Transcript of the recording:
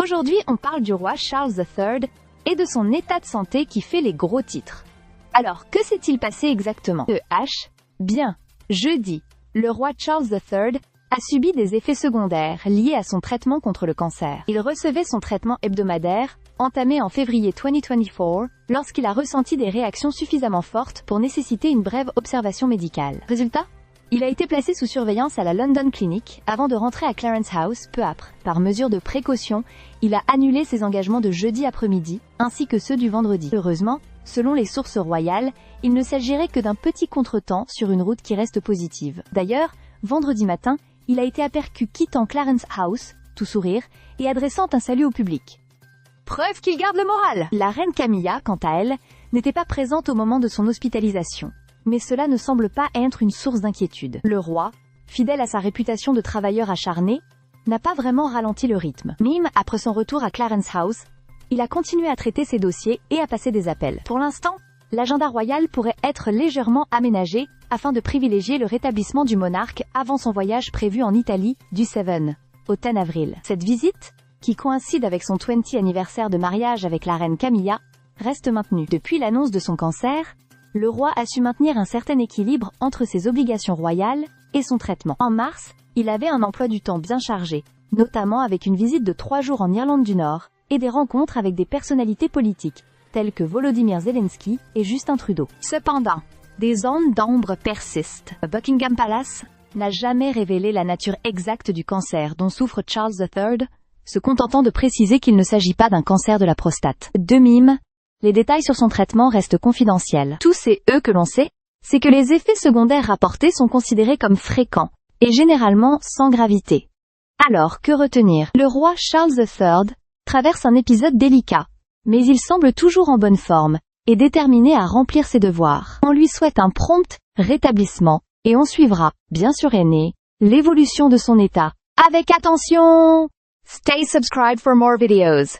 Aujourd'hui, on parle du roi Charles III et de son état de santé qui fait les gros titres. Alors, que s'est-il passé exactement? Bien, jeudi, le roi Charles III a subi des effets secondaires liés à son traitement contre le cancer. Il recevait son traitement hebdomadaire, entamé en février 2024, lorsqu'il a ressenti des réactions suffisamment fortes pour nécessiter une brève observation médicale. Résultat? Il a été placé sous surveillance à la London Clinic avant de rentrer à Clarence House peu après. Par mesure de précaution, il a annulé ses engagements de jeudi après-midi, ainsi que ceux du vendredi. Heureusement, selon les sources royales, il ne s'agirait que d'un petit contretemps sur une route qui reste positive. D'ailleurs, vendredi matin, il a été aperçu quittant Clarence House, tout sourire, et adressant un salut au public. Preuve qu'il garde le moral! La reine Camilla, quant à elle, n'était pas présente au moment de son hospitalisation. Mais cela ne semble pas être une source d'inquiétude. Le roi, fidèle à sa réputation de travailleur acharné, n'a pas vraiment ralenti le rythme. Après son retour à Clarence House, il a continué à traiter ses dossiers et à passer des appels. Pour l'instant, l'agenda royal pourrait être légèrement aménagé afin de privilégier le rétablissement du monarque avant son voyage prévu en Italie du 7 au 10 avril. Cette visite, qui coïncide avec son 20e anniversaire de mariage avec la reine Camilla, reste maintenue. Depuis l'annonce de son cancer, le roi a su maintenir un certain équilibre entre ses obligations royales et son traitement. En mars, il avait un emploi du temps bien chargé, notamment avec une visite de 3 jours en Irlande du Nord et des rencontres avec des personnalités politiques, telles que Volodymyr Zelensky et Justin Trudeau. Cependant, des zones d'ombre persistent. Buckingham Palace n'a jamais révélé la nature exacte du cancer dont souffre Charles III, se contentant de préciser qu'il ne s'agit pas d'un cancer de la prostate. Les détails sur son traitement restent confidentiels. Tout que l'on sait, c'est que les effets secondaires rapportés sont considérés comme fréquents, et généralement sans gravité. Alors, que retenir? Le roi Charles III traverse un épisode délicat, mais il semble toujours en bonne forme, et déterminé à remplir ses devoirs. On lui souhaite un prompt rétablissement, et on suivra, bien sûr l'évolution de son état. Avec attention! Stay subscribed for more videos.